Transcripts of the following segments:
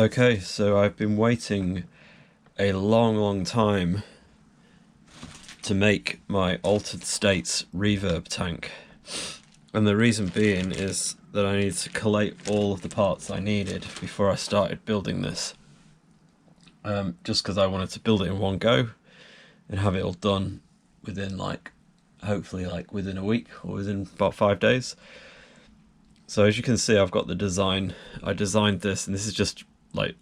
Okay, so I've been waiting a long time to make my Altered States reverb tank, and the reason being is that I needed to collate all of the parts I needed before I started building this, just because I wanted to build it in one go and have it all done within hopefully within a week or within about 5 days. So as you can see, I've got the design. I designed this, and this is just like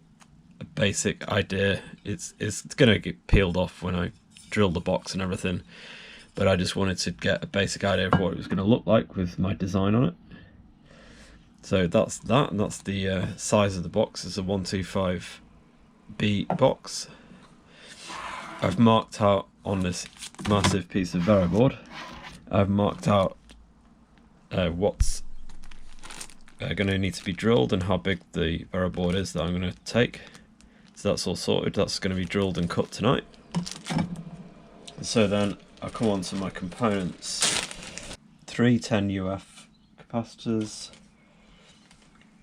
a basic idea. It's gonna get peeled off when I drill the box and everything, but I just wanted to get a basic idea of what it was going to look like with my design on it. So that's that, and that's the size of the box. It's a 125B box. I've marked out on this massive piece of Vero board, I've marked out what's going to need to be drilled and how big the Vero board is that I'm going to take. So that's all sorted. That's going to be drilled and cut tonight. So then I'll come on to my components. 3 10 UF capacitors,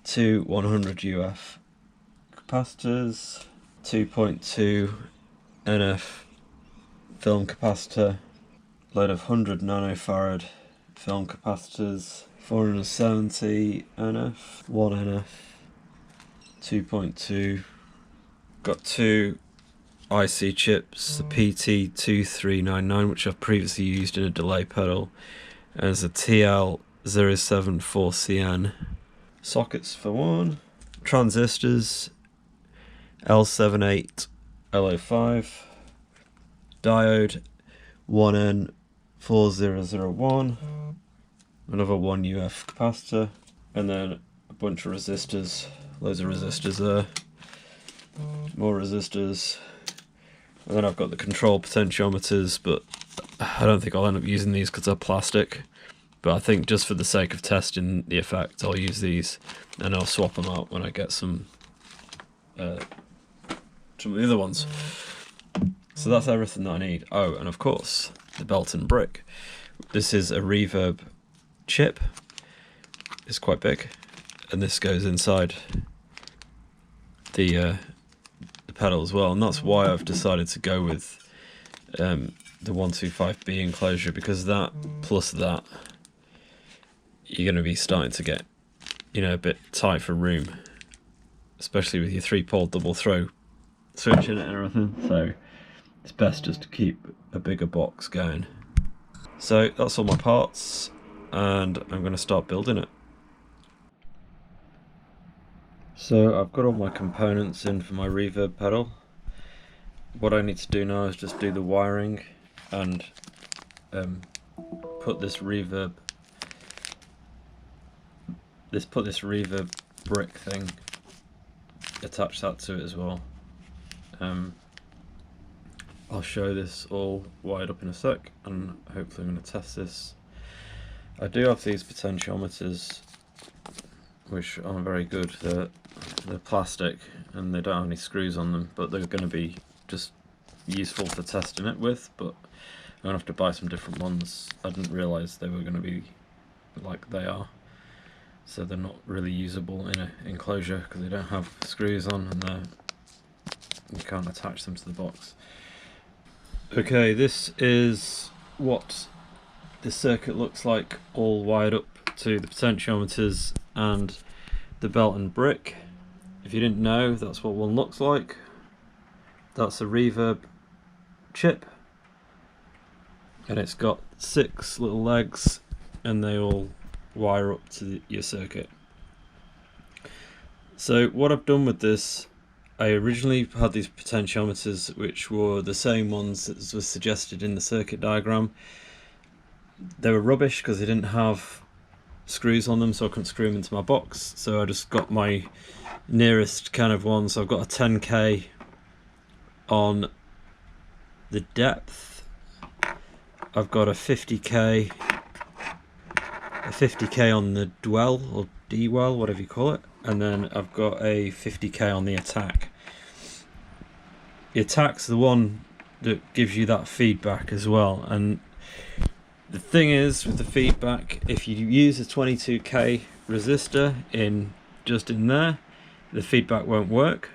2 100 UF capacitors, 2.2 NF film capacitor, load of 100 nanofarad film capacitors, 470 NF, 1 NF, 2.2, got 2 IC chips, the PT2399, which I've previously used in a delay pedal, as a TL074CN, sockets for 1, transistors, L78LO5, diode 1N4001, another 1 UF capacitor, and then a bunch of resistors, loads of resistors there, more resistors. And then I've got the control potentiometers, but I don't think I'll end up using these because they're plastic. But I think just for the sake of testing the effect, I'll use these, and I'll swap them out when I get some of the other ones. So that's everything that I need. Oh, and of course, the Belton Brick. This is a reverb chip. It's quite big, and this goes inside the pedal as well, and that's why I've decided to go with the 125B enclosure, because that plus that, you're going to be starting to get, a bit tight for room, especially with your 3-pole double throw switch in it and everything. So it's best just to keep a bigger box going. So that's all my parts, and I'm going to start building it. So I've got all my components in for my reverb pedal. What I need to do now is just do the wiring and put this reverb brick thing, attach that to it as well. I'll show this all wired up in a sec, and hopefully I'm going to test this. I do have these potentiometers, which aren't very good. They're plastic and they don't have any screws on them, but they're going to be just useful for testing it with, but I'm going to have to buy some different ones. I didn't realise they were going to be like they are, so they're not really usable in an enclosure because they don't have screws on, and you can't attach them to the box. Okay, this is what the circuit looks like, all wired up to the potentiometers and the Belton Brick. If you didn't know, that's what one looks like. That's a reverb chip, and it's got 6 little legs, and they all wire up to your circuit. So what I've done with this, I originally had these potentiometers which were the same ones that was suggested in the circuit diagram. They were rubbish because they didn't have screws on them, so I couldn't screw them into my box, so I just got my nearest kind of one. So I've got a 10k on the depth, I've got a 50k on the dwell, or dwell, whatever you call it, and then I've got a 50k on the attack. The attack's the one that gives you that feedback as well, and the thing is with the feedback, if you use a 22k resistor in just in there, the feedback won't work.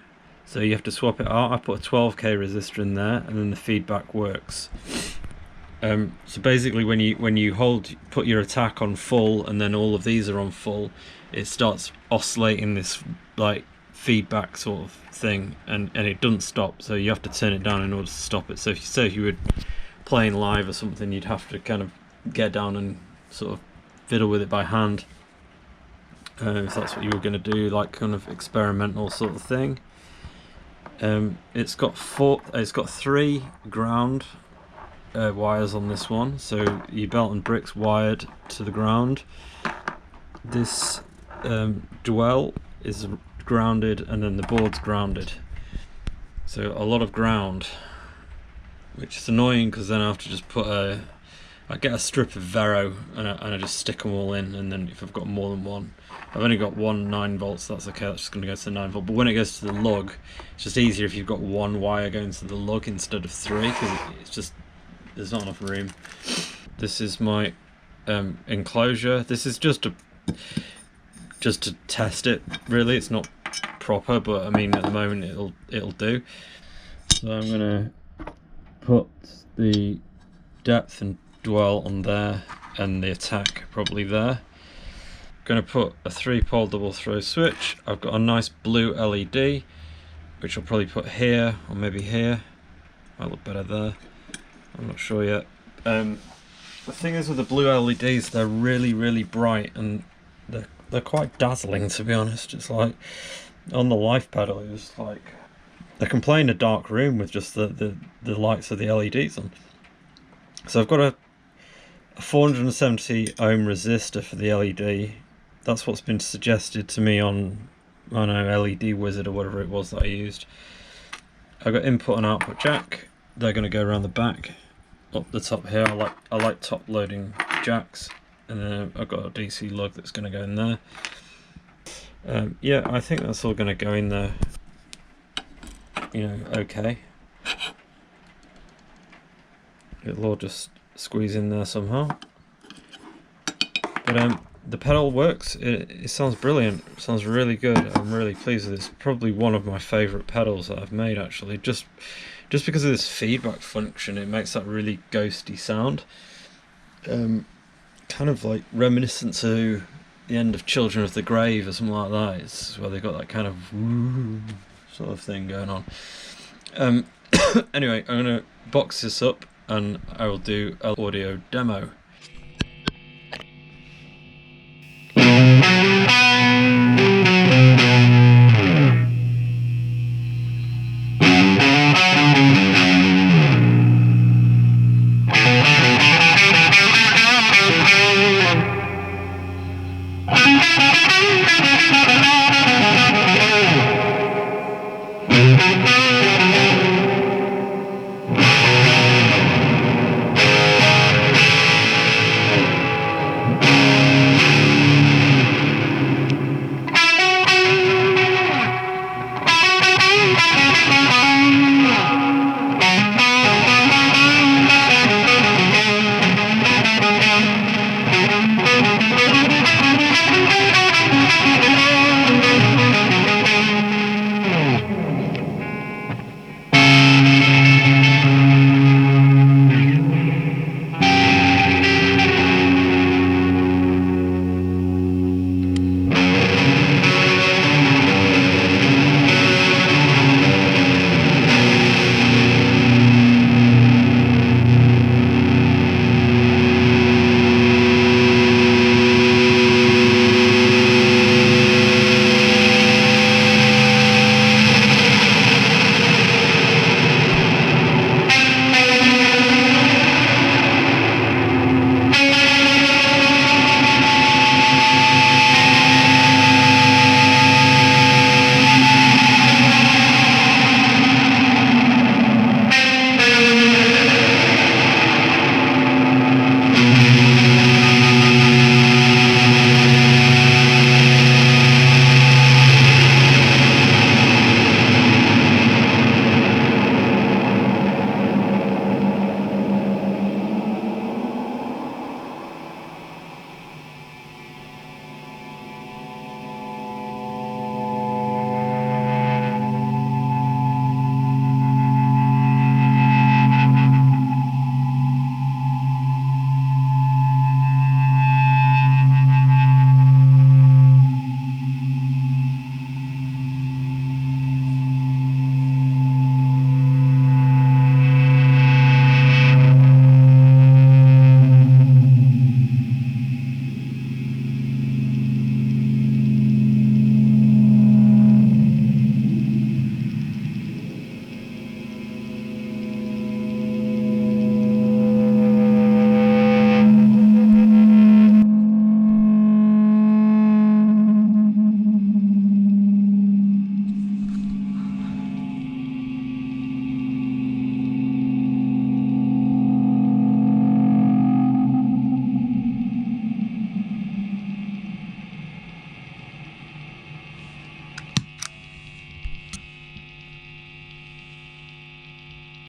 So you have to swap it out. I put a 12k resistor in there, and then the feedback works. So basically, when you put your attack on full, and then all of these are on full, it starts oscillating this like feedback sort of thing, and it doesn't stop. So you have to turn it down in order to stop it. So if you were playing live or something, you'd have to kind of get down and sort of fiddle with it by hand. If that's what you were going to do, like kind of experimental sort of thing. It's got 3 ground wires on this one, so your Belton Brick's wired to the ground. This dwell is grounded, and then the board's grounded. So a lot of ground, which is annoying because then I have to just I get a strip of Vero and I just stick them all in, and then if I've got more than one, I've only got one 9 volts, that's okay, that's just going to go to the 9 volt. But when it goes to the lug, it's just easier if you've got one wire going to the lug instead of 3, because it's just, there's not enough room. This is my enclosure. This is just to test it, really. It's not proper, but I mean at the moment it'll do. So I'm gonna put the depth and dwell on there, and the attack probably there. Going to put a 3-pole double throw switch. I've got a nice blue LED, which I'll probably put here, or maybe here. Might look better there. I'm not sure yet. The thing is with the blue LEDs, they're really, really bright, and they're quite dazzling, to be honest. It's like on the life pedal, it was like they can play in a dark room with just the lights of the LEDs on. So I've got a 470 ohm resistor for the LED. That's what's been suggested to me on, I don't know, LED Wizard or whatever it was that I used. I've got input and output jack. They're going to go around the back, up the top here. I like top loading jacks, and then I've got a DC lug that's going to go in there. Yeah, I think that's all going to go in there. You know, okay. It'll all just squeeze in there somehow. But the pedal works. It sounds brilliant. It sounds really good. I'm really pleased with this. Probably one of my favourite pedals that I've made, actually. Just because of this feedback function, it makes that really ghosty sound. Kind of like reminiscent to the end of Children of the Grave or something like that. It's where they got that kind of sort of thing going on. Anyway, I'm going to box this up, and I will do an audio demo.